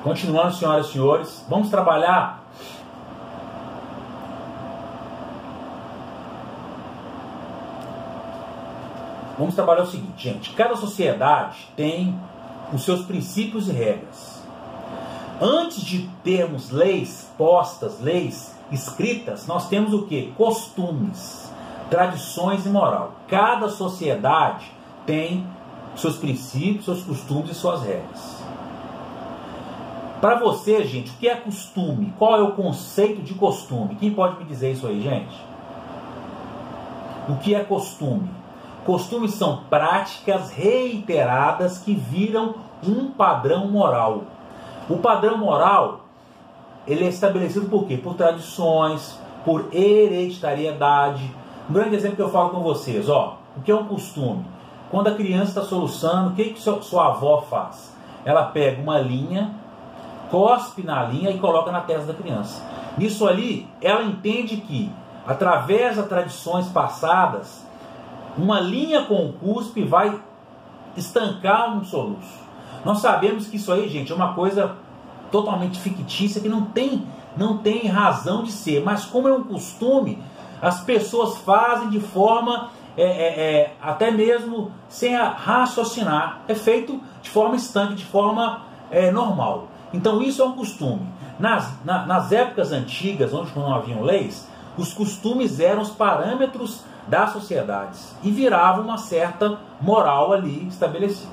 Continuando, senhoras e senhores, vamos trabalhar o seguinte, gente. Cada sociedade tem os seus princípios e regras. Antes de termos leis postas, leis escritas, nós temos o quê? Costumes, tradições e moral. Cada sociedade tem seus princípios, seus costumes e suas regras. Para você, gente, o que é costume? Qual é o conceito de costume? Quem pode me dizer isso aí, gente? O que é costume? Costumes são práticas reiteradas que viram um padrão moral. O padrão moral, ele é estabelecido por quê? Por tradições, por hereditariedade. Um grande exemplo que eu falo com vocês, ó, o que é um costume? Quando a criança está soluçando, o que sua avó faz? Ela pega uma linha, cospe na linha e coloca na testa da criança. Nisso ali, ela entende que, através das tradições passadas, uma linha com cuspe vai estancar um soluço. Nós sabemos que isso aí, gente, é uma coisa totalmente fictícia, que não tem razão de ser. Mas como é um costume, as pessoas fazem de forma, até mesmo sem raciocinar. É feito de forma estanque, de forma normal. Então isso é um costume. Nas épocas antigas, onde não haviam leis, os costumes eram os parâmetros das sociedades e viravam uma certa moral ali estabelecida.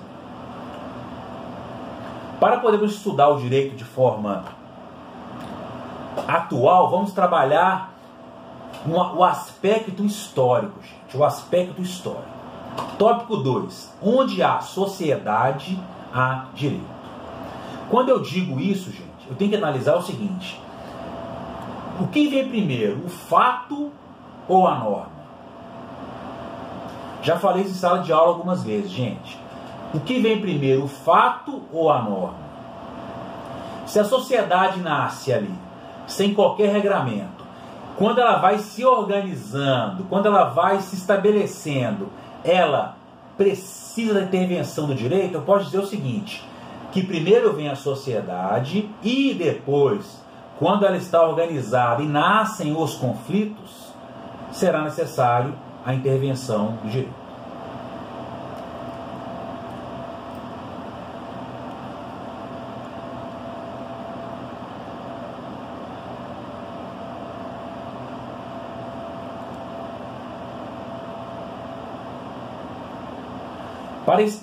Para podermos estudar o direito de forma atual, vamos trabalhar o aspecto histórico, gente. O aspecto histórico. Tópico 2. Onde há sociedade, há direito. Quando eu digo isso, gente, eu tenho que analisar o seguinte: o que vem primeiro, o fato ou a norma? Já falei isso em sala de aula algumas vezes, gente. O que vem primeiro, o fato ou a norma? Se a sociedade nasce ali, sem qualquer regramento, quando ela vai se organizando, quando ela vai se estabelecendo, ela precisa da intervenção do direito, eu posso dizer o seguinte: que primeiro vem a sociedade e depois, quando ela está organizada e nascem os conflitos, será necessário a intervenção do direito.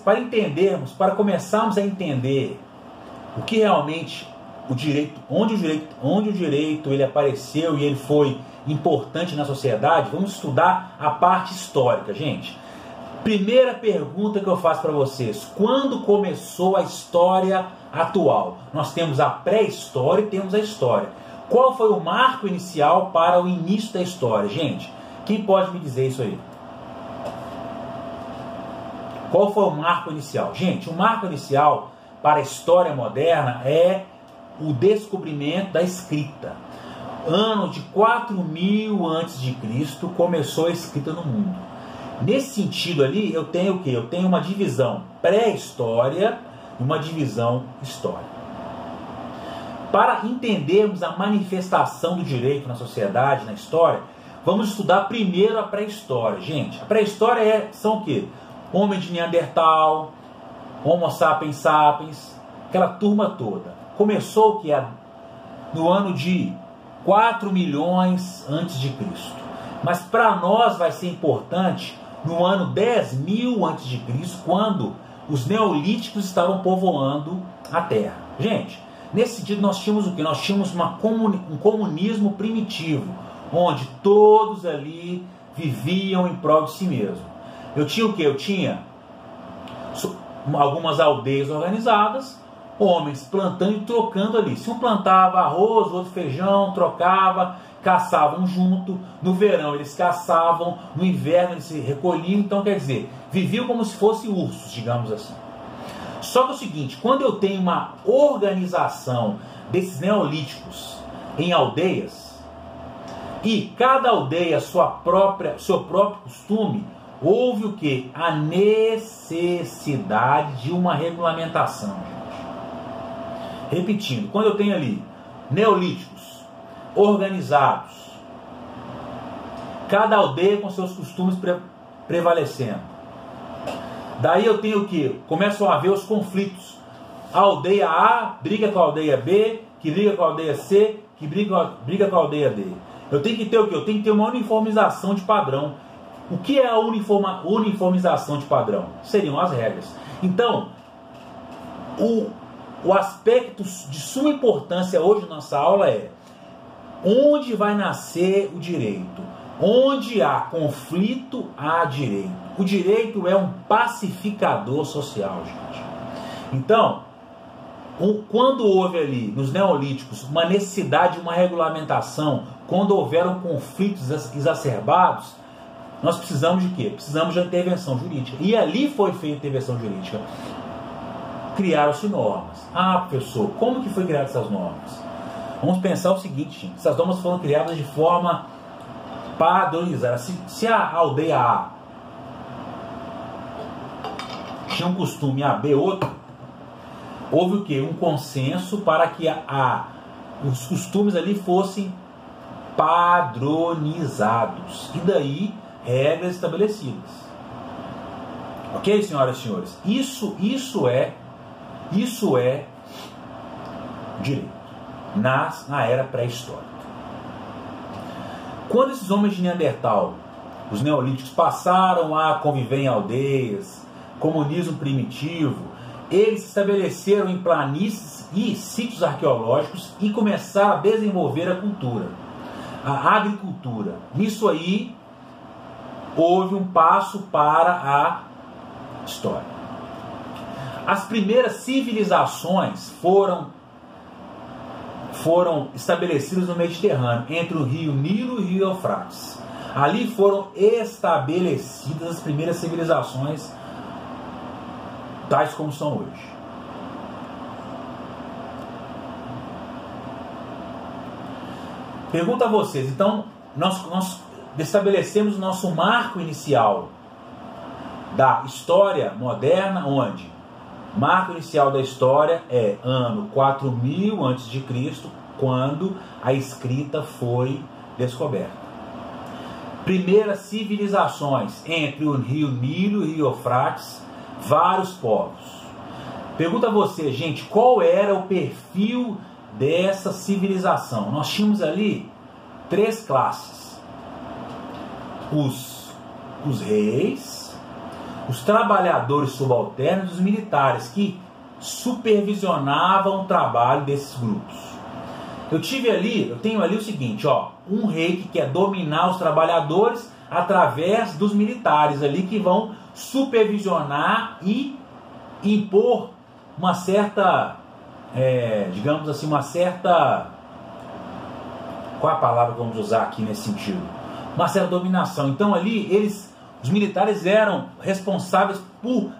Para entendermos, para começarmos a entender o que realmente o direito, onde o direito ele apareceu e ele foi importante na sociedade, vamos estudar a parte histórica, gente. Primeira pergunta que eu faço para vocês: quando começou a história atual? Nós temos a pré-história e temos a história. Qual foi o marco inicial para o início da história, gente? Quem pode me dizer isso aí? Qual foi o marco inicial? Gente, o marco inicial para a história moderna é o descobrimento da escrita. Ano de 4000 a.C. começou a escrita no mundo. Nesse sentido ali, eu tenho o quê? Eu tenho uma divisão pré-história e uma divisão história. Para entendermos a manifestação do direito na sociedade, na história, vamos estudar primeiro a pré-história. Gente, a pré-história são o quê? Homem de Neandertal, Homo sapiens sapiens, aquela turma toda. Começou que no ano de 4 milhões antes de Cristo. Mas para nós vai ser importante no ano 10.000 antes de Cristo, quando os neolíticos estavam povoando a Terra. Gente, nesse sentido nós tínhamos o quê? Nós tínhamos um comunismo primitivo, onde todos ali viviam em prol de si mesmo. Eu tinha o quê? Eu tinha algumas aldeias organizadas, homens plantando e trocando ali. Se um plantava arroz, o outro feijão, trocava, caçavam junto. No verão eles caçavam, no inverno eles se recolhiam. Então, quer dizer, viviam como se fossem ursos, digamos assim. Só que é o seguinte: quando eu tenho uma organização desses neolíticos em aldeias, e cada aldeia seu próprio costume, houve o que? A necessidade de uma regulamentação, gente. Repetindo, quando eu tenho ali neolíticos organizados, cada aldeia com seus costumes prevalecendo. Daí eu tenho o que? Começam a haver os conflitos. A aldeia A briga com a aldeia B, que briga com a aldeia C, que briga com a aldeia D. Eu tenho que ter o que? Eu tenho que ter uma uniformização de padrão. O que é a uniformização de padrão? Seriam as regras. Então, o aspecto de suma importância hoje na nossa aula é onde vai nascer o direito. Onde há conflito, há direito. O direito é um pacificador social, gente. Então, quando houve ali, nos neolíticos, uma necessidade de uma regulamentação, quando houveram conflitos exacerbados, nós precisamos de quê? Precisamos de uma intervenção jurídica. E ali foi feita a intervenção jurídica. Criaram-se normas. Ah, professor, como que foi criadas essas normas? Vamos pensar o seguinte, gente. Essas normas foram criadas de forma padronizada. Se a aldeia A tinha um costume A, B, outro, houve o quê? Um consenso para que os costumes ali fossem padronizados. E daí, regras estabelecidas. Ok, senhoras e senhores? Isso é direito. Na era pré-histórica. Quando esses homens de Neandertal, os neolíticos, passaram a conviver em aldeias, comunismo primitivo, eles se estabeleceram em planícies e sítios arqueológicos e começaram a desenvolver a cultura, a agricultura. Nisso aí, houve um passo para a história. As primeiras civilizações foram estabelecidas no Mediterrâneo, entre o rio Nilo e o rio Eufrates. Ali foram estabelecidas as primeiras civilizações tais como são hoje. Pergunto a vocês, então, nós estabelecemos o nosso marco inicial da história moderna, onde? Marco inicial da história é ano 4000 a.C., quando a escrita foi descoberta. Primeiras civilizações entre o rio Nilo e o rio Eufrates, vários povos. Pergunta a você, gente, qual era o perfil dessa civilização? Nós tínhamos ali 3 classes. Os reis, os trabalhadores subalternos e os militares, que supervisionavam o trabalho desses grupos. Eu tenho ali o seguinte, ó, um rei que quer dominar os trabalhadores através dos militares ali, que vão supervisionar e impor uma certa, digamos assim, uma certa, qual é a palavra que vamos usar aqui nesse sentido? Uma certa dominação. Então ali os militares eram responsáveis por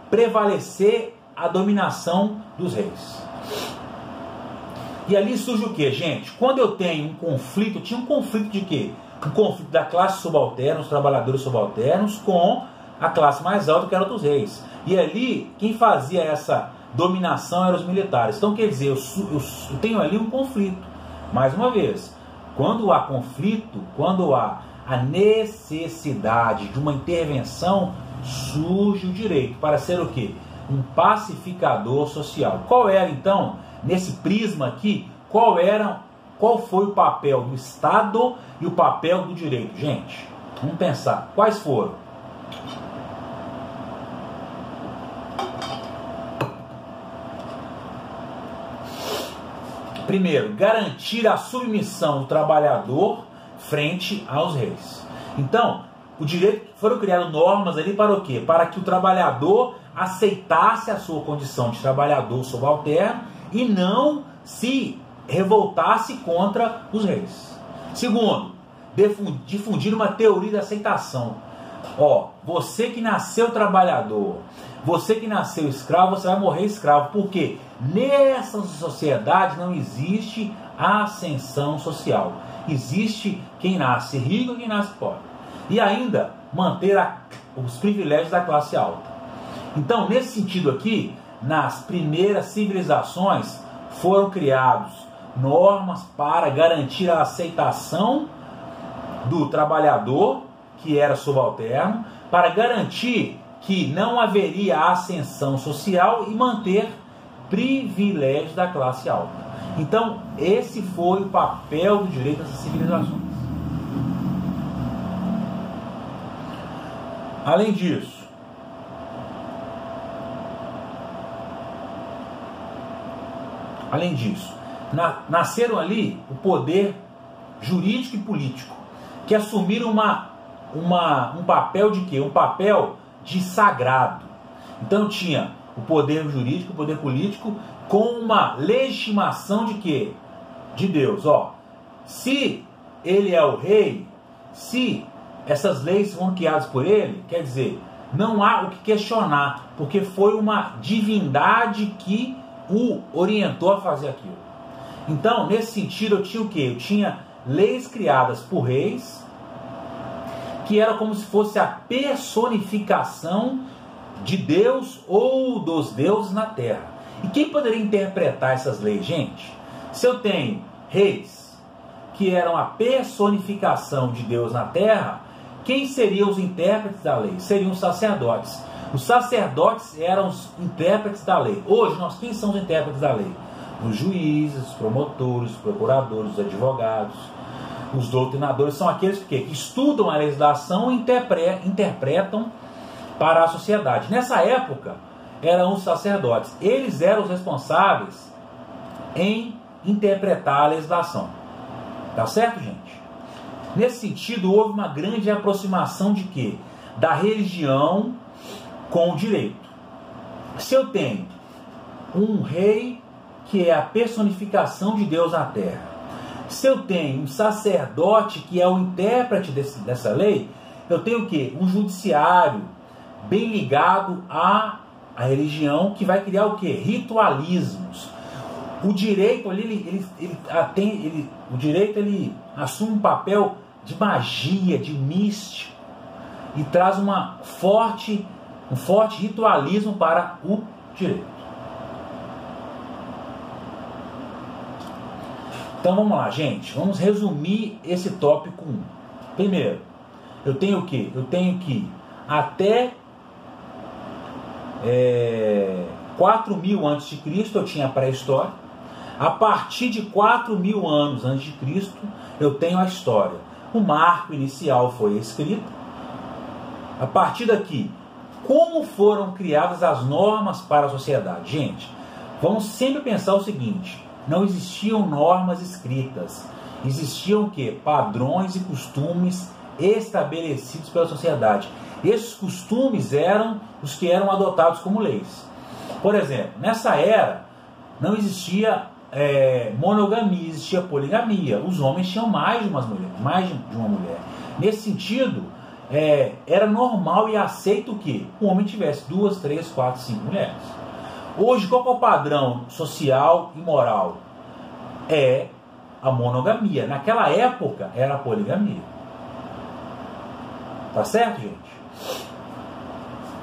prevalecer a dominação dos reis. E ali surge o que, gente? Quando eu tenho um conflito, tinha um conflito de quê? Um conflito da classe subalterna, os trabalhadores subalternos, com a classe mais alta, que era dos reis. E ali, quem fazia essa dominação eram os militares. Então, quer dizer, eu tenho ali um conflito. Mais uma vez, quando há conflito, quando há a necessidade de uma intervenção, surge o direito para ser o quê? Um pacificador social. Qual era, então, nesse prisma aqui, qual foi o papel do Estado e o papel do direito? Gente, vamos pensar. Quais foram? Primeiro, garantir a submissão do trabalhador frente aos reis. Então, o direito, foram criadas normas ali para o quê? Para que o trabalhador aceitasse a sua condição de trabalhador subalterno e não se revoltasse contra os reis. Segundo, difundir uma teoria da aceitação. Ó, você que nasceu trabalhador, você que nasceu escravo, você vai morrer escravo. Por quê? Nessa sociedade não existe ascensão social. Existe quem nasce rico e quem nasce pobre. E ainda manter os privilégios da classe alta. Então, nesse sentido aqui, nas primeiras civilizações, foram criados normas para garantir a aceitação do trabalhador, que era subalterno, para garantir que não haveria ascensão social e manter privilégios da classe alta. Então, esse foi o papel do direito nessas civilizações. Além disso, nasceram ali o poder jurídico e político, que assumiram um papel de quê? Um papel de sagrado. Então tinha o poder jurídico, o poder político, com uma legitimação de quê? De Deus. Ó, se ele é o rei, se essas leis foram criadas por ele, quer dizer, não há o que questionar, porque foi uma divindade que o orientou a fazer aquilo. Então, nesse sentido, eu tinha o quê? Eu tinha leis criadas por reis, que era como se fosse a personificação de Deus ou dos deuses na terra. E quem poderia interpretar essas leis, gente? Se eu tenho reis que eram a personificação de Deus na terra, quem seriam os intérpretes da lei? Seriam os sacerdotes. Os sacerdotes eram os intérpretes da lei. Hoje, quem são os intérpretes da lei? Os juízes, os promotores, os procuradores, os advogados, os doutrinadores, são aqueles que estudam a legislação e interpretam para a sociedade. Nessa época, eram os sacerdotes. Eles eram os responsáveis em interpretar a legislação. Tá certo, gente? Nesse sentido, houve uma grande aproximação de quê? Da religião com o direito. Se eu tenho um rei que é a personificação de Deus na terra, se eu tenho um sacerdote que é o intérprete dessa lei, eu tenho o quê? Um judiciário bem ligado à religião, que vai criar o quê? Ritualismos. O direito ali, o direito ele assume um papel de magia, de místico, e traz um forte ritualismo para o direito. Então vamos lá, gente. Vamos resumir esse tópico 1. Primeiro, eu tenho o quê? Eu tenho que até 4.000 a.C. eu tinha a pré-história. A partir de 4.000 anos antes de Cristo, eu tenho a história. O marco inicial foi escrito. A partir daqui, como foram criadas as normas para a sociedade? Gente, vamos sempre pensar o seguinte: não existiam normas escritas. Existiam o quê? Padrões e costumes estabelecidos pela sociedade. Esses costumes eram os que eram adotados como leis. Por exemplo, nessa era não existia monogamia, existia poligamia. Os homens tinham mais de uma mulher. Nesse sentido, era normal e aceito que o homem tivesse 2, 3, 4, 5 mulheres. Hoje, qual é o padrão social e moral? É a monogamia. Naquela época, era a poligamia. Tá certo, gente?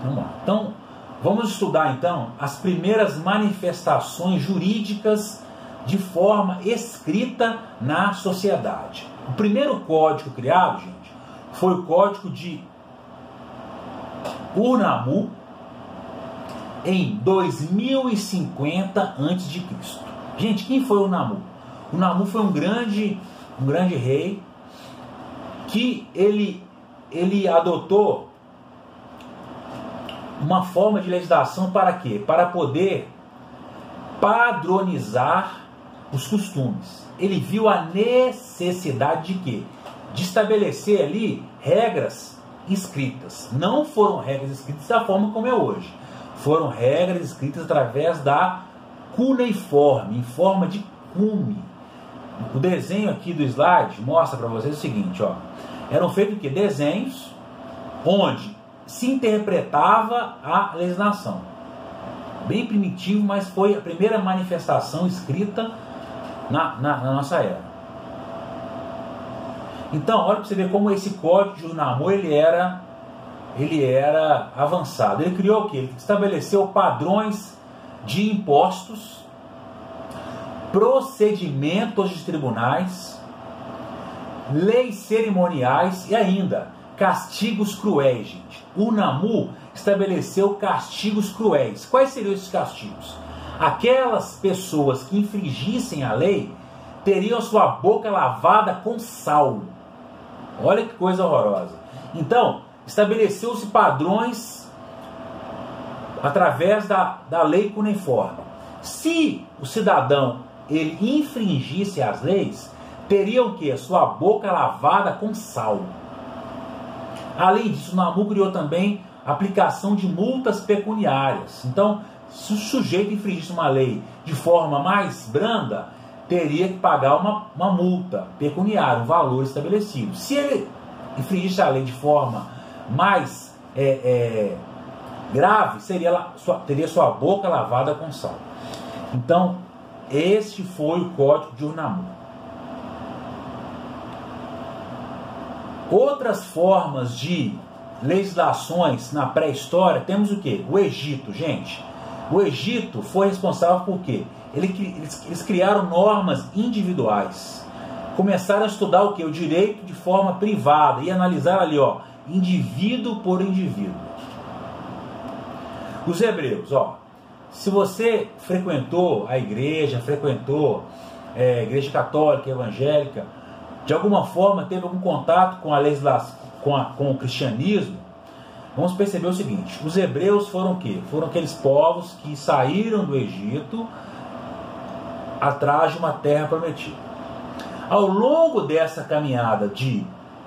Vamos lá. Então, vamos estudar então as primeiras manifestações jurídicas de forma escrita na sociedade. O primeiro código criado, gente, foi o código de Ur-Nammu em 2050 a.C. Gente, quem foi o Nammu? O Nammu foi um grande rei que ele adotou uma forma de legislação para quê? Para poder padronizar os costumes. Ele viu a necessidade de quê? De estabelecer ali regras escritas. Não foram regras escritas da forma como é hoje. Foram regras escritas através da cuneiforme, em forma de cume. O desenho aqui do slide mostra para vocês o seguinte, ó. Eram feitos o quê? Desenhos onde se interpretava a legislação. Bem primitivo, mas foi a primeira manifestação escrita na nossa era. Então, olha para você ver como esse código de Ur-Nammu ele era avançado. Ele criou o quê? Ele estabeleceu padrões de impostos procedimentos de tribunais, leis cerimoniais e ainda castigos cruéis, gente. O NAMU estabeleceu castigos cruéis. Quais seriam esses castigos? Aquelas pessoas que infringissem a lei teriam sua boca lavada com sal. Olha que coisa horrorosa. Então, estabeleceu-se padrões através da lei cuneiforme. Se o cidadão ele infringisse as leis, teriam que a sua boca lavada com sal. Além disso, o NAMU criou também a aplicação de multas pecuniárias. Então, se o sujeito infringisse uma lei de forma mais branda, teria que pagar uma multa pecuniária, um valor estabelecido. Se ele infringisse a lei de forma mais grave, teria sua boca lavada com sal. Então, este foi o Código de Ur-Nammu. Outras formas de legislações na pré-história, temos o quê? O Egito, gente. O Egito foi responsável por quê? Eles criaram normas individuais. Começaram a estudar o quê? O direito de forma privada e analisar ali, ó, indivíduo por indivíduo. Os hebreus, ó, se você frequentou a igreja, igreja católica, evangélica, de alguma forma teve algum contato com a legislação, com o cristianismo, vamos perceber o seguinte: os hebreus foram o quê? Foram aqueles povos que saíram do Egito atrás de uma terra prometida. Ao longo dessa caminhada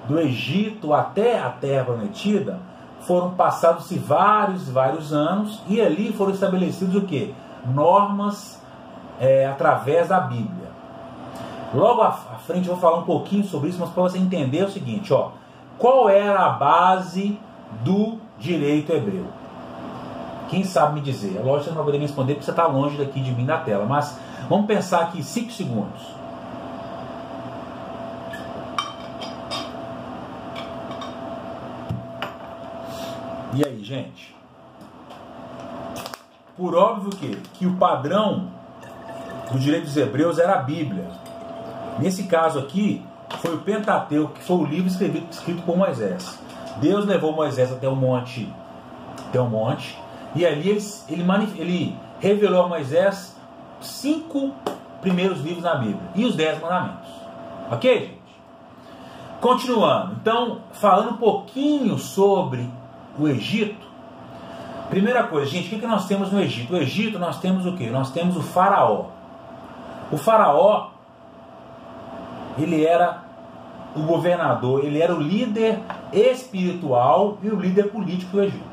do Egito até a terra prometida, foram passados-se vários anos, e ali foram estabelecidos o quê? Normas através da Bíblia. Logo à frente eu vou falar um pouquinho sobre isso, mas para você entender o seguinte, ó, qual era a base do direito hebreu? Quem sabe me dizer? É lógico que você não vai poder me responder porque você está longe daqui de mim na tela, mas vamos pensar aqui 5 segundos. E aí, gente? Por óbvio que o padrão do direito dos hebreus era a Bíblia. Nesse caso aqui, foi o Pentateuco, que foi o livro escrito por Moisés. Deus levou Moisés até um monte, e ali ele revelou a Moisés 5 primeiros livros na Bíblia e os 10 mandamentos. Ok, gente? Continuando, então, falando um pouquinho sobre o Egito. Primeira coisa, gente, o que nós temos no Egito? No Egito nós temos o quê? Nós temos o faraó. O faraó, ele era o governador, ele era o líder espiritual e o líder político do Egito.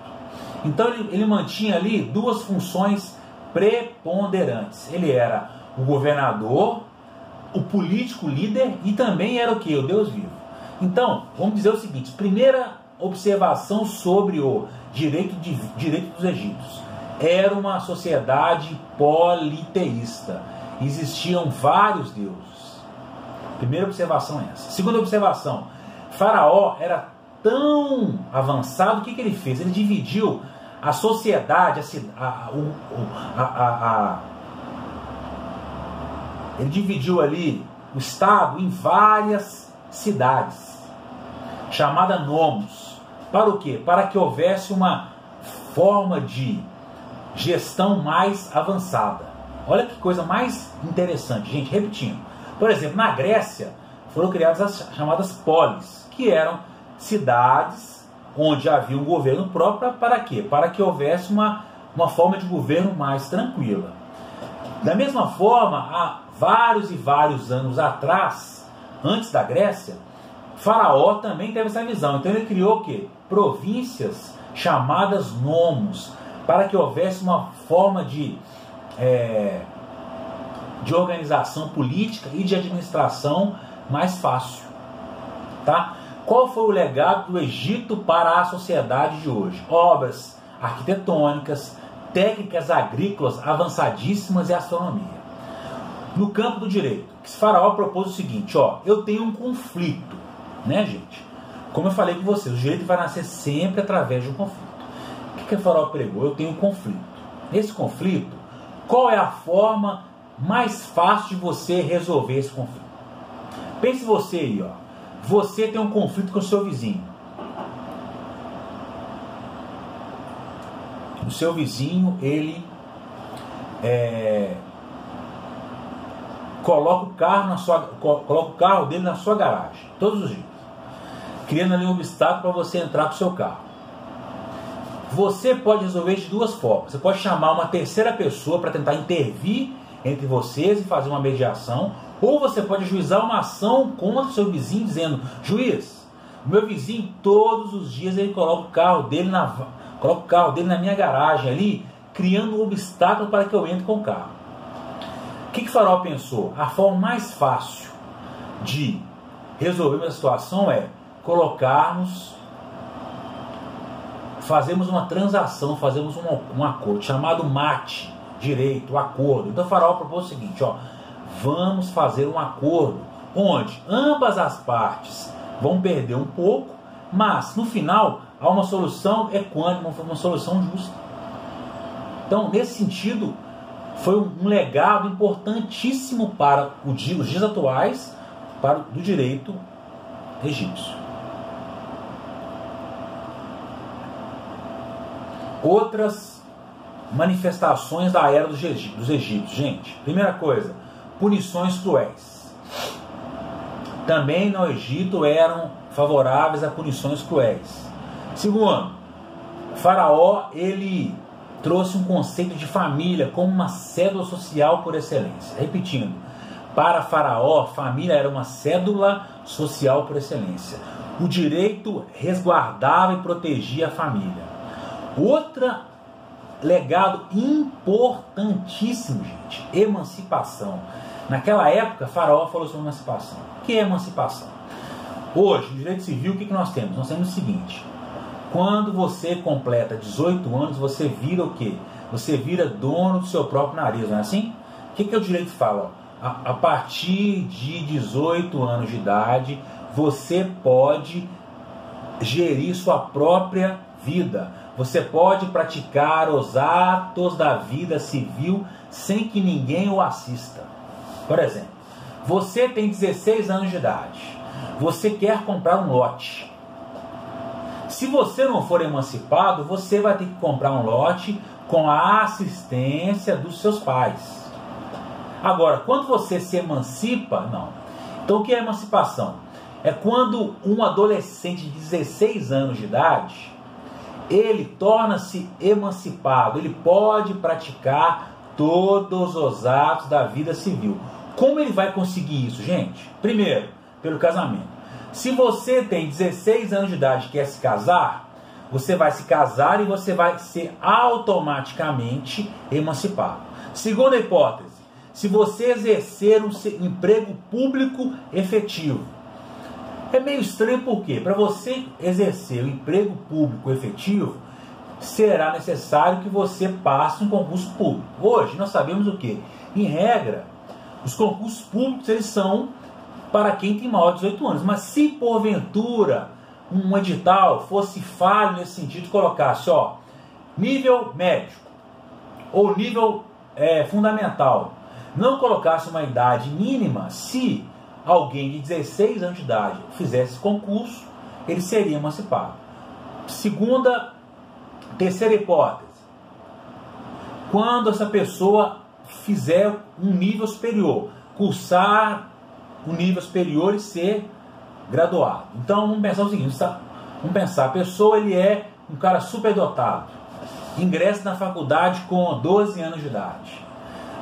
Então ele mantinha ali 2 funções preponderantes. Ele era o governador, o político líder e também era o quê? O Deus vivo. Então, vamos dizer o seguinte: primeira observação sobre o direito dos egípcios. Era uma sociedade politeísta. Existiam vários deuses. Primeira observação é essa. Segunda observação: Faraó era tão avançado, o que ele fez? Ele dividiu a sociedade, ele dividiu ali o estado em várias cidades, chamada nomos. Para o quê? Para que houvesse uma forma de gestão mais avançada. Olha que coisa mais interessante, gente. Repetindo. Por exemplo, na Grécia foram criadas as chamadas polis, que eram cidades onde havia um governo próprio. Para quê? Para que houvesse uma forma de governo mais tranquila. Da mesma forma, há vários anos atrás, antes da Grécia, Faraó também teve essa visão. Então ele criou o quê? Províncias chamadas nomos, para que houvesse uma forma de organização política e de administração mais fácil. Tá? Qual foi o legado do Egito para a sociedade de hoje? Obras arquitetônicas, técnicas agrícolas avançadíssimas e astronomia. No campo do direito, Faraó propôs o seguinte: ó, eu tenho um conflito, né, gente? Como eu falei com vocês, o direito vai nascer sempre através de um conflito. O que o Faraó pregou? Eu tenho um conflito. Nesse conflito, qual é a forma mais fácil de você resolver esse conflito? Pense você aí, ó. Você tem um conflito com o seu vizinho. O seu vizinho, ele coloca o carro dele na sua garagem todos os dias, criando ali um obstáculo para você entrar com o seu carro. Você pode resolver de duas formas. Você pode chamar uma terceira pessoa para tentar intervir entre vocês e fazer uma mediação, ou você pode ajuizar uma ação contra o seu vizinho dizendo: juiz, o meu vizinho todos os dias ele coloca o carro dele na minha garagem ali, criando um obstáculo para que eu entre com o carro. O que Faraó pensou? A forma mais fácil de resolver essa situação é fazemos uma transação, fazemos um acordo chamado mate, direito, acordo. Então o Faraó propôs o seguinte, ó: vamos fazer um acordo onde ambas as partes vão perder um pouco, mas no final há uma solução equânime, uma solução justa. Então, nesse sentido, foi um legado importantíssimo para os dias atuais, do direito egípcio. Outras manifestações da era dos egípcios, gente. Primeira coisa, punições cruéis. Também no Egito eram favoráveis a punições cruéis. Segundo, Faraó, ele trouxe um conceito de família como uma cédula social por excelência. Repetindo, para Faraó, família era uma cédula social por excelência. O direito resguardava e protegia a família. Outro legado importantíssimo, gente, emancipação. Naquela época, Faraó falou sobre emancipação. O que é emancipação? Hoje, no direito civil, o que nós temos? Nós temos o seguinte: quando você completa 18 anos, você vira o quê? Você vira dono do seu próprio nariz, não é assim? O que o direito fala? A partir de 18 anos de idade, você pode gerir sua própria vida. Você pode praticar os atos da vida civil sem que ninguém o assista. Por exemplo, você tem 16 anos de idade. Você quer comprar um lote. Se você não for emancipado, você vai ter que comprar um lote com a assistência dos seus pais. Agora, quando você se emancipa, não. Então, o que é emancipação? É quando um adolescente de 16 anos de idade, ele torna-se emancipado, ele pode praticar todos os atos da vida civil. Como ele vai conseguir isso, gente? Primeiro, pelo casamento. Se você tem 16 anos de idade e quer se casar, você vai se casar e você vai ser automaticamente emancipado. Segunda hipótese, se você exercer um emprego público efetivo. É meio estranho porque, para você exercer o emprego público efetivo, será necessário que você passe um concurso público. Hoje nós sabemos o quê? Em regra, os concursos públicos eles são para quem tem maior de 18 anos. Mas se porventura um edital fosse falho nesse sentido, colocasse nível médio ou nível fundamental, não colocasse uma idade mínima, se alguém de 16 anos de idade fizesse esse concurso, ele seria emancipado. Terceira hipótese, quando essa pessoa fizer um nível superior, cursar um nível superior e ser graduado. Então vamos pensar o seguinte, a pessoa ele é um cara superdotado, ingressa na faculdade com 12 anos de idade.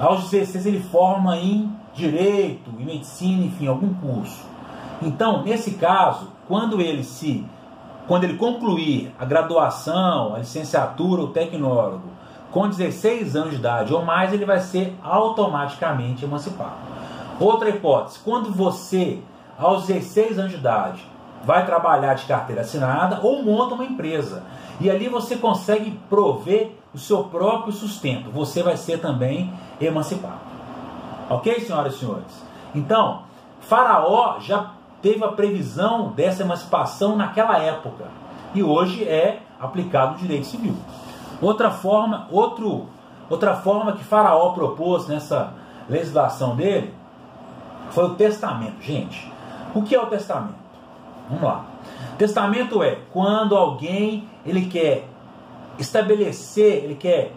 Aos 16 ele forma em direito, em medicina, enfim, algum curso. Então, nesse caso, quando ele concluir a graduação, a licenciatura, o tecnólogo, com 16 anos de idade ou mais, ele vai ser automaticamente emancipado. Outra hipótese, quando você, aos 16 anos de idade, vai trabalhar de carteira assinada ou monta uma empresa, e ali você consegue prover o seu próprio sustento, você vai ser também emancipado. Ok, senhoras e senhores? Então, Faraó já teve a previsão dessa emancipação naquela época, e hoje é aplicado no direito civil. Outra forma que Faraó propôs legislação dele foi o testamento. Gente, o que é o testamento? Vamos lá. Testamento é quando alguém ele quer estabelecer, ele quer,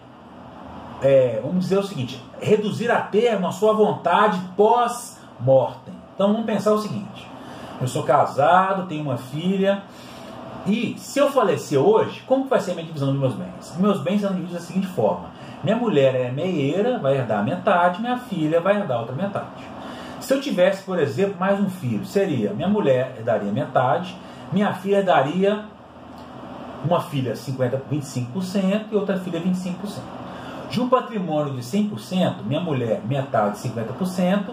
vamos dizer o seguinte, reduzir a termo a sua vontade pós-mortem. Então vamos pensar o seguinte: eu sou casado, tenho uma filha, e se eu falecer hoje, como vai ser a minha divisão dos meus bens? Meus bens são divididos da seguinte forma: minha mulher é meieira, vai herdar metade, minha filha vai herdar a outra metade. Se eu tivesse, por exemplo, mais um filho, seria: minha mulher herdaria metade, minha filha herdaria, uma filha 25% e outra filha 25%. De um patrimônio de 100%, minha mulher metade 50%,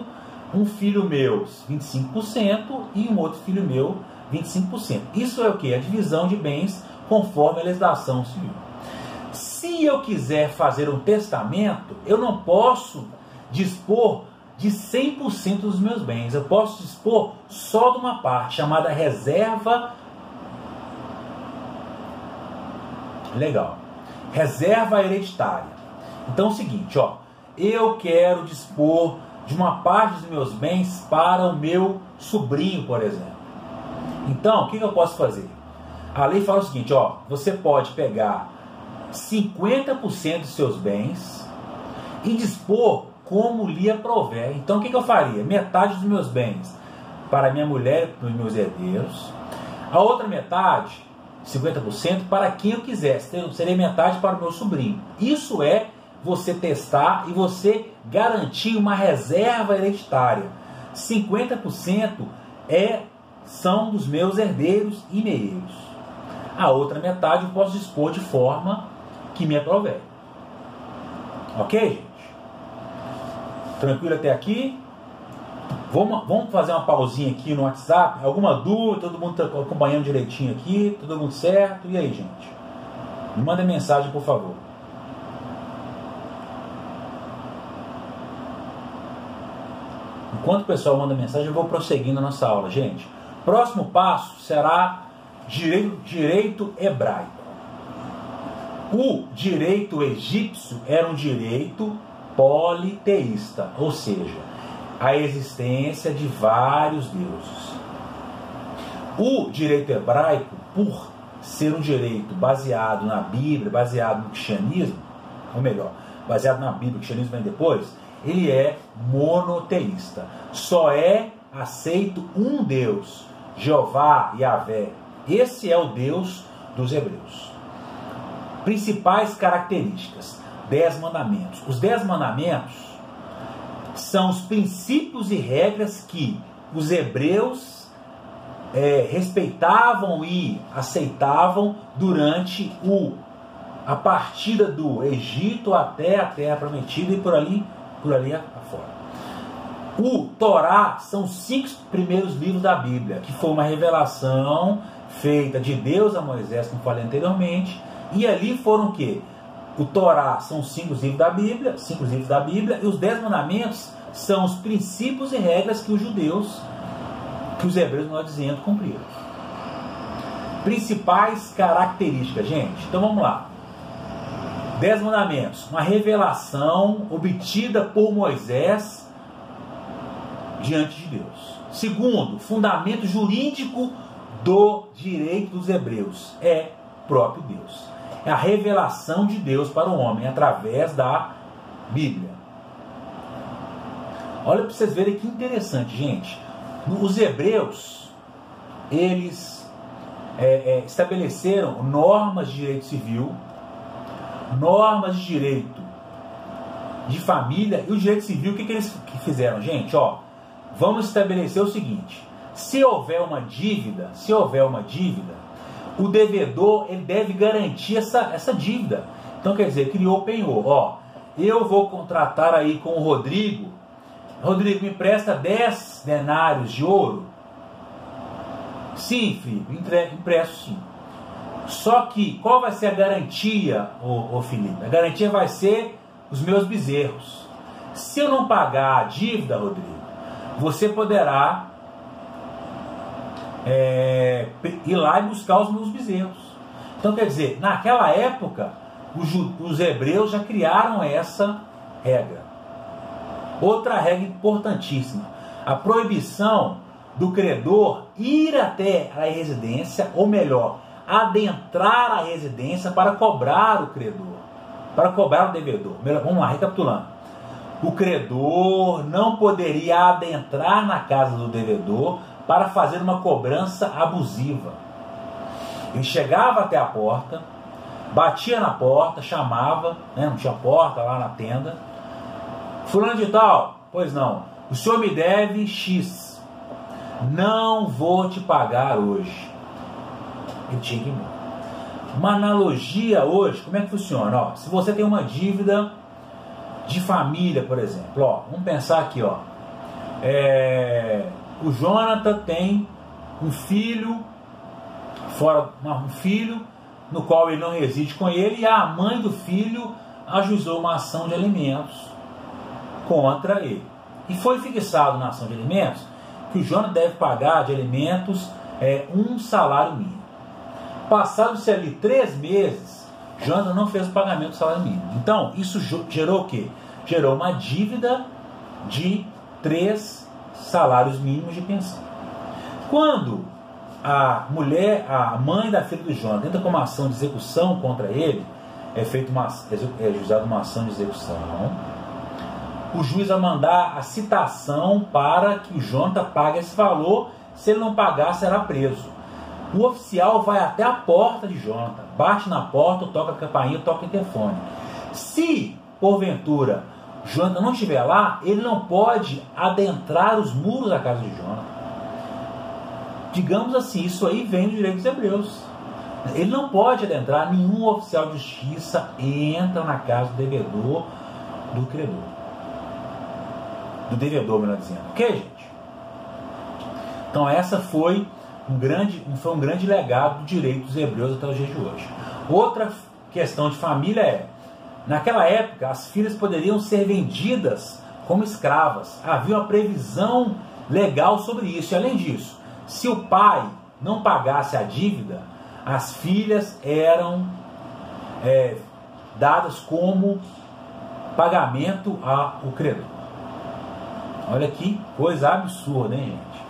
um filho meu 25% e um outro filho meu 25%. Isso é o que? A divisão de bens conforme a legislação civil. Se eu quiser fazer um testamento, eu não posso dispor de 100% dos meus bens. Eu posso dispor só de uma parte, chamada reserva. Legal. Reserva hereditária. Então é o seguinte, ó, eu quero dispor de uma parte dos meus bens para o meu sobrinho, por exemplo. Então, o que eu posso fazer? A lei fala o seguinte, ó, você pode pegar 50% dos seus bens e dispor como lhe aprouver. Então, o que eu faria? Metade dos meus bens para minha mulher e para os meus herdeiros, a outra metade, 50%, para quem eu quisesse. Seria metade para o meu sobrinho. Isso é você testar e você garantir uma reserva hereditária. 50% são dos meus herdeiros e meios. A outra metade eu posso dispor de forma que me aprouver. Ok, gente? Tranquilo até aqui? Vamos fazer uma pausinha aqui no WhatsApp. Alguma dúvida? Todo mundo está acompanhando direitinho aqui? Todo mundo certo? E aí, gente? Me manda mensagem, por favor. Enquanto o pessoal manda mensagem, eu vou prosseguindo a nossa aula, gente. Próximo passo será direito hebraico. O direito egípcio era um direito politeísta, ou seja, a existência de vários deuses. O direito hebraico, por ser um direito baseado na Bíblia, baseado no cristianismo, ou melhor, baseado na Bíblia, o cristianismo vem depois, ele é monoteísta. Só é aceito um Deus, Jeová, Yahvé. Esse é o Deus dos hebreus. Principais características: 10 mandamentos. Os 10 mandamentos são os princípios e regras que os hebreus respeitavam e aceitavam durante a partida do Egito até a Terra Prometida e por ali afora. O Torá são os 5 primeiros livros da Bíblia, que foi uma revelação feita de Deus a Moisés, como falei anteriormente, e ali foram o quê? O Torá são os 5 livros da Bíblia, e os 10 mandamentos são os princípios e regras que os judeus, que os hebreus, nós dizendo, cumpriram. Principais características, gente. Então vamos lá. 10 mandamentos, uma revelação obtida por Moisés diante de Deus. Segundo, fundamento jurídico do direito dos hebreus, é próprio Deus. É a revelação de Deus para o homem através da Bíblia. Olha para vocês verem que interessante, gente. Os hebreus, eles estabeleceram normas de direito civil, normas de direito de família e o direito civil. O que eles fizeram, gente? Ó, vamos estabelecer o seguinte: se houver uma dívida, o devedor ele deve garantir essa dívida. Então, quer dizer, criou o penhor. Ó, eu vou contratar aí com o Rodrigo. Rodrigo, me empresta 10 denários de ouro? Sim, filho, empresto sim. Só que, qual vai ser a garantia, ô Felipe? A garantia vai ser os meus bezerros. Se eu não pagar a dívida, Rodrigo, você poderá ir lá e buscar os meus bezerros. Então, quer dizer, naquela época, os hebreus já criaram essa regra. Outra regra importantíssima: a proibição do credor ir até a residência, ou melhor, adentrar a residência para cobrar o credor, para cobrar o devedor. Vamos lá, recapitulando. O credor não poderia adentrar na casa do devedor para fazer uma cobrança abusiva. Ele chegava até a porta, batia na porta, chamava, né, não tinha porta lá na tenda. Fulano de tal, pois não, o senhor me deve X. Não vou te pagar hoje. Ele tinha que ir embora. Uma analogia hoje, como é que funciona? Ó, se você tem uma dívida de família, por exemplo, ó, vamos pensar aqui, ó, o Jonathan tem um filho, um filho no qual ele não reside com ele, e a mãe do filho ajuizou uma ação de alimentos contra ele. E foi fixado na ação de alimentos que o Jonathan deve pagar de alimentos um salário mínimo. Passados-se ali 3 meses, Jonathan não fez o pagamento do salário mínimo. Então, isso gerou o quê? Gerou uma dívida de 3 salários mínimos de pensão. Quando a mãe da filha do Jonathan entra com uma ação de execução contra ele, é juizada uma ação de execução, o juiz vai mandar a citação para que o Jonathan pague esse valor. Se ele não pagar, será preso. O oficial vai até a porta de Jonathan, bate na porta, toca a campainha, toca o interfone. Se, porventura, Jonathan não estiver lá, ele não pode adentrar os muros da casa de Jonathan. Digamos assim, isso aí vem do direito dos hebreus. Ele não pode adentrar, nenhum oficial de justiça entra na casa do devedor, do credor. Do devedor, melhor dizendo. Ok, gente? Então essa foi um grande legado do direito dos hebreus até os dias de hoje. Outra questão de família naquela época, as filhas poderiam ser vendidas como escravas. Havia uma previsão legal sobre isso. E além disso, se o pai não pagasse a dívida, as filhas eram dadas como pagamento ao credor. Olha que coisa absurda, hein, gente?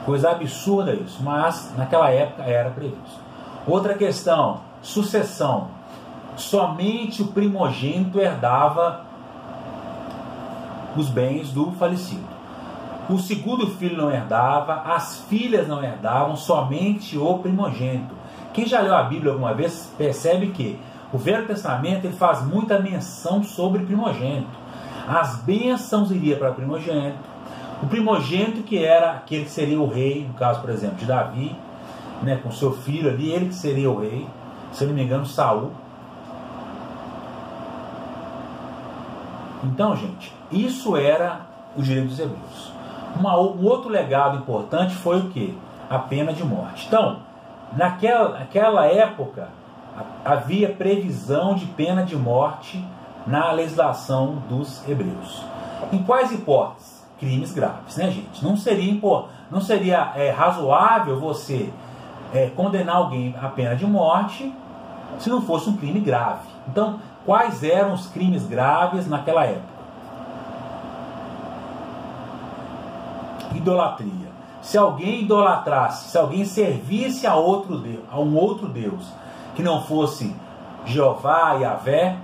Coisa absurda isso, mas naquela época era previsto. Outra questão, sucessão. Somente o primogênito herdava os bens do falecido. O segundo filho não herdava, as filhas não herdavam, somente o primogênito. Quem já leu a Bíblia alguma vez percebe que o Velho Testamento ele faz muita menção sobre primogênito. As bênçãos iriam para o primogênito. O primogênito que era aquele que seria o rei, no caso, por exemplo, de Davi, né, com seu filho ali, ele que seria o rei, se eu não me engano, Saul. Então, gente, isso era o direito dos hebreus. Um outro legado importante foi o quê? A pena de morte. Então, naquela época, havia previsão de pena de morte na legislação dos hebreus. Em quais hipóteses? Crimes graves, né, gente? Não seria razoável você condenar alguém à pena de morte se não fosse um crime grave. Então, quais eram os crimes graves naquela época? Idolatria. Se alguém idolatrasse, se alguém servisse a um outro Deus que não fosse Jeová, Yahvé,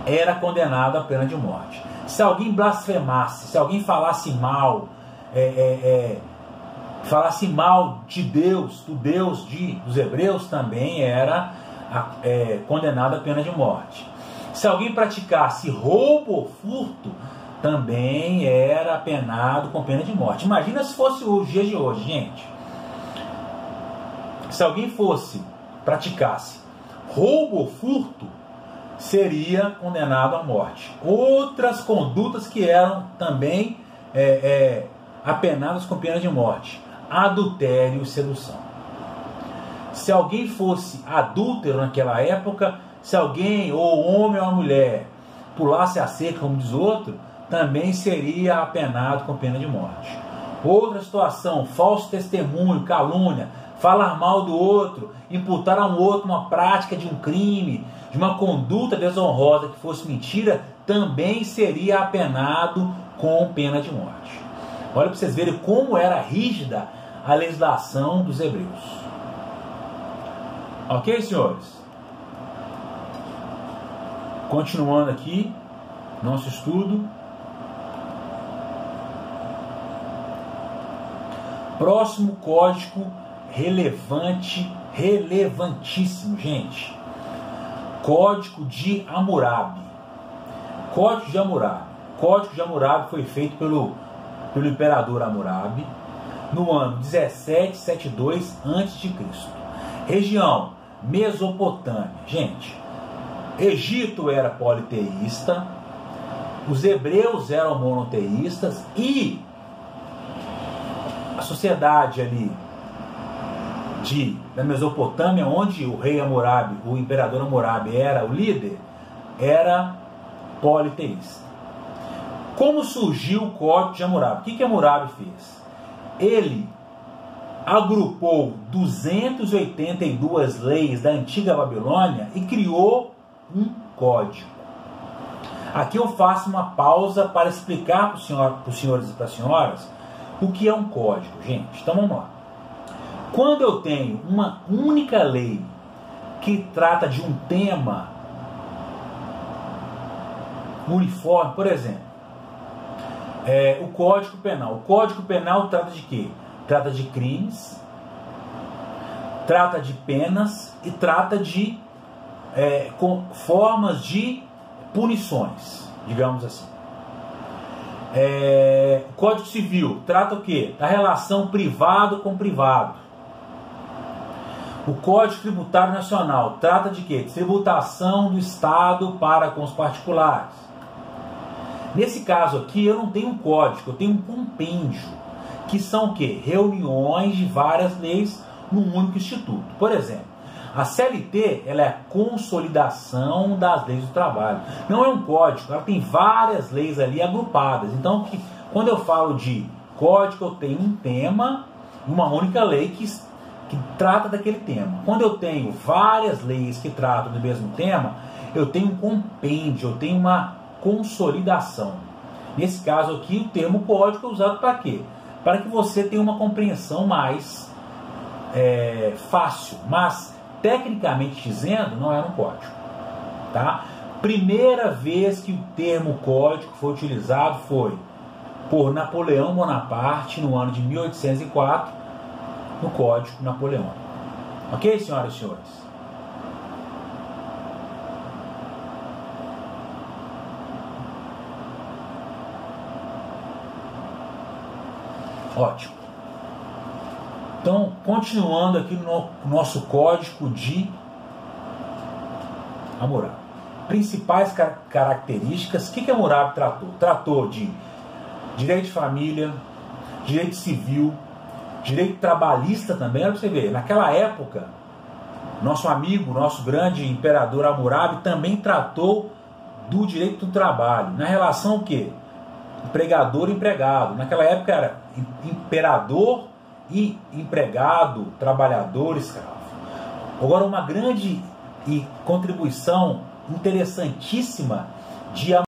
era condenado à pena de morte. Se alguém blasfemasse, se alguém falasse mal de Deus, do Deus dos hebreus, também era condenado à pena de morte. Se alguém praticasse roubo ou furto, também era penado com pena de morte. Imagina se fosse o dia de hoje, gente. Se alguém praticasse roubo ou furto, seria condenado à morte. Outras condutas que eram também apenadas com pena de morte: adultério e sedução. Se alguém fosse adúltero naquela época, se alguém, ou homem ou mulher, pulasse a cerca, como diz outro, também seria apenado com pena de morte. Outra situação: falso testemunho, calúnia, falar mal do outro, imputar a um outro uma prática de um crime, de uma conduta desonrosa que fosse mentira, também seria apenado com pena de morte. Olha para vocês verem como era rígida a legislação dos hebreus. Ok, senhores? Continuando aqui nosso estudo. Próximo código relevantíssimo, gente. Código de Hammurabi. Código de Hammurabi. Código de Hammurabi foi feito pelo imperador Hammurabi no ano 1772 a.C. Região Mesopotâmia. Gente, Egito era politeísta, os hebreus eram monoteístas e a sociedade ali da Mesopotâmia, onde o rei Hammurabi, o imperador Hammurabi era o líder, era politeísta. Como surgiu o Código de Hammurabi? O que Hammurabi fez? Ele agrupou 282 leis da antiga Babilônia e criou um código. Aqui eu faço uma pausa para explicar para os senhores e para as senhoras o que é um código, gente. Então vamos lá. Quando eu tenho uma única lei que trata de um tema uniforme, por exemplo, o Código Penal. O Código Penal trata de quê? Trata de crimes, trata de penas e trata de com formas de punições, digamos assim. O Código Civil trata o quê? Da relação privado com privado. O Código Tributário Nacional trata de quê? De tributação do Estado para com os particulares. Nesse caso aqui eu não tenho um código, eu tenho um compêndio, que são o quê? Reuniões de várias leis num único instituto. Por exemplo, a CLT ela é a consolidação das leis do trabalho. Não é um código, ela tem várias leis ali agrupadas. Então, quando eu falo de código, eu tenho um tema, uma única lei que trata daquele tema. Quando eu tenho várias leis que tratam do mesmo tema, eu tenho um compêndio, eu tenho uma consolidação. Nesse caso aqui, o termo código é usado para quê? Para que você tenha uma compreensão mais fácil, mas tecnicamente dizendo, não era um código. Tá? Primeira vez que o termo código foi utilizado foi por Napoleão Bonaparte no ano de 1804, no Código Napoleônico. Ok, senhoras e senhores? Ótimo. Então, continuando aqui no nosso Código de Hammurabi. Principais características. O que Hammurabi tratou? Tratou de direito de família, direito civil, direito trabalhista também. Olha para você ver, naquela época, nosso amigo, nosso grande imperador Hammurabi também tratou do direito do trabalho. Na relação o quê? Empregador e empregado. Naquela época era imperador e empregado, trabalhador, escravo. Agora, uma grande contribuição interessantíssima de